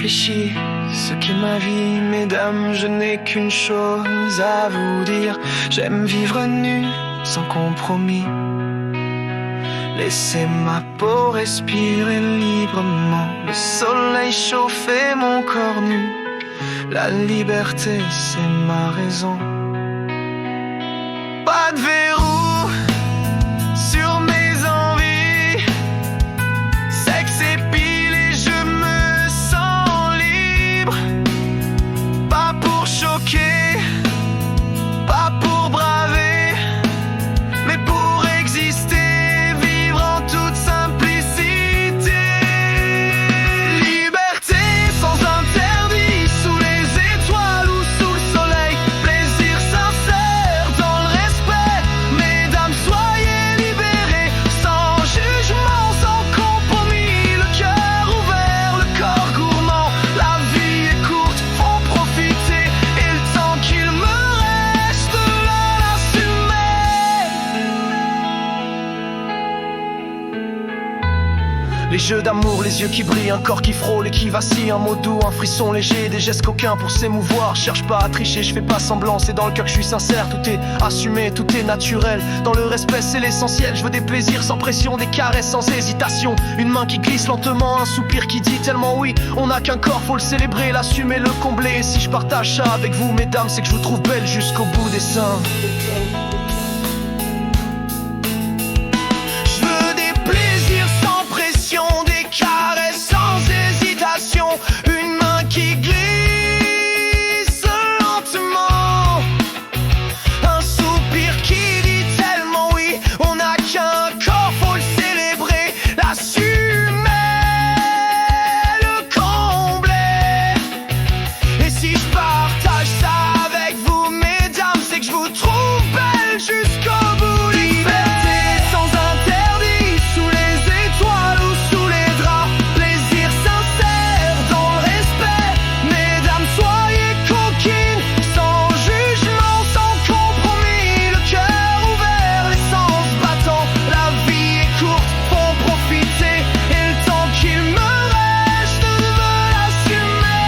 réfléchi ce qu'est ma vie, mesdames, je n'ai qu'une chose à vous dire. J'aime vivre nu, sans compromis. Laissez ma peau respirer librement, le soleil chauffer mon corps nu. La liberté, c'est ma raison. Pas de verrou sur mes envies, sexe et pile et je me sens libre. Pas pour choquer, pas pour braver, mais pour exister, vivre en toute simplicité. Liberté sans interdit, sous les étoiles ou sous le soleil. Plaisir sincère dans le respect. Mesdames, soyez libérées, sans jugement, sans compromis. Le cœur ouvert, le corps gourmand. La vie est courte, faut profiter. Et le temps qu'il me reste, l'assumer. Les jeux d'amour, les yeux qui brillent, un corps qui frôle et qui vacille. Un mot doux, un frisson léger, des gestes coquins pour s'émouvoir. Cherche pas à tricher, je fais pas semblant, c'est dans le cœur que je suis sincère. Tout est assumé, tout est naturel. Dans le respect, c'est l'essentiel. Je veux des plaisirs sans pression, des caresses sans hésitation. Une main qui glisse lentement, un soupir qui dit tellement oui. On n'a qu'un corps, faut le célébrer, l'assumer, le combler. Et si je partage ça avec vous, mesdames, c'est que je vous trouve belle jusqu'au bout des seins. Je veux des plaisirs sans pression, des caresses sans hésitation. Une main qui glisse lentement, un soupir qui dit tellement oui. On n'a qu'un corps, faut le célébrer, l'assumer, le combler. Et si je partage ça avec vous, mesdames, c'est que je vous trouve belle jusqu'au bout. Liberté sans interdit, sous les étoiles ou sous les draps. Plaisir sincère dans le respect. Mesdames, soyez coquines, sans jugement, sans compromis. Le cœur ouvert, les sens battants. La vie est courte, faut profiter. Et le temps qu'il me reste, je veux l'assumer.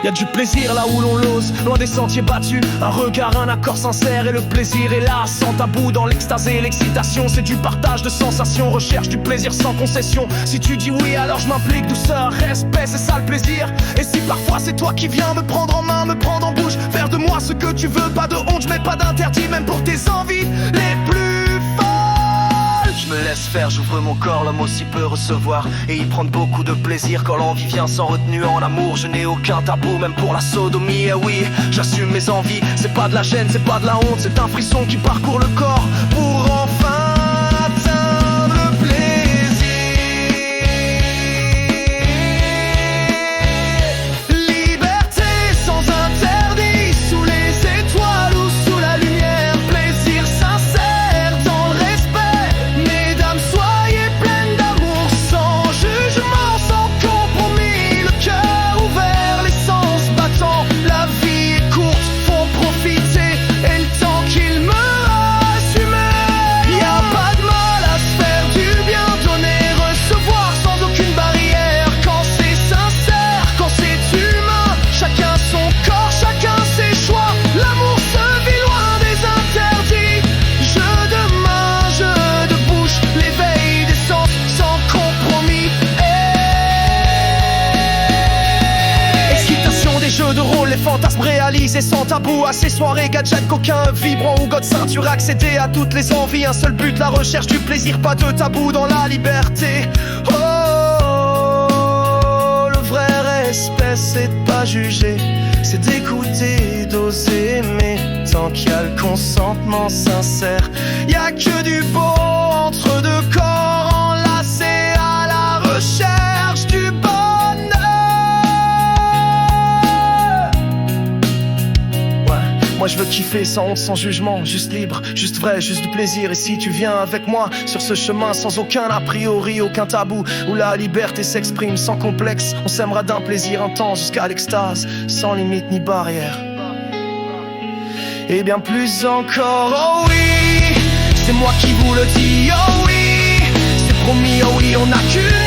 Y a du plaisir là où l'on l'ose, loin des sentiers battus. Un regard, un accord sincère et le plaisir est là, sans tabou. Dans l'extase et l'excitation, c'est du partage de sensations. Recherche du plaisir sans concession. Si tu dis oui, alors je m'implique. Douceur, respect, c'est ça le plaisir. Et si parfois c'est toi qui viens me prendre en main, me prendre en bouche, faire de moi ce que tu veux, pas de honte, je mets pas d'interdit, même pour tes envies les plus folles. Je me laisse faire, j'ouvre mon corps, l'homme aussi peut recevoir et y prendre beaucoup de plaisir. Quand l'envie vient sans retenue en amour, je n'ai aucun tabou, même pour la sodomie. Et oui, j'assume mes envies, c'est pas de la gêne, c'est pas de la honte, c'est un frisson qui parcourt le corps pour enfin atteindre le plaisir. Liberté sans interdit, sous les étoiles ou sous la lumière. Plaisir sincère dans le respect. Mesdames, soyez pleines d'amour, sans jugement, sans compromis. Le cœur ouvert, les sens battants. La vie est courte, faut profiter. Et le temps qu'il me assume. Y a pas de mal à se faire du bien, donner, recevoir sans aucune barrière. Quand c'est sincère, quand c'est humain, chacun son corps, chacun ses choix. L'amour se vit loin des interdits. Jeu de main, jeu de bouche, l'éveil des sens sans compromis. Excitation des jeux de rôle, les fantasmes réalisés sans tabou. À ces soirées, gadgets, coquins, vibrants ou god ceinture. Accéder à toutes les envies, un seul but, la recherche du plaisir. Pas de tabou dans la liberté. Oh, le vrai respect, c'est de pas juger, c'est d'écouter, d'oser aimer. Tant qu'il y a le consentement sincère, y a que du beau entre deux corps enlacés à la recherche du bonheur. Moi je veux kiffer sans honte, sans jugement, juste libre, juste vrai, juste du plaisir. Et si tu viens avec moi sur ce chemin sans aucun a priori, aucun tabou, où la liberté s'exprime sans complexe, on s'aimera d'un plaisir intense jusqu'à l'extase, sans limite ni barrière. Et bien plus encore, oh oui, c'est moi qui vous le dis, oh oui, c'est promis, oh oui, on n'a qu'une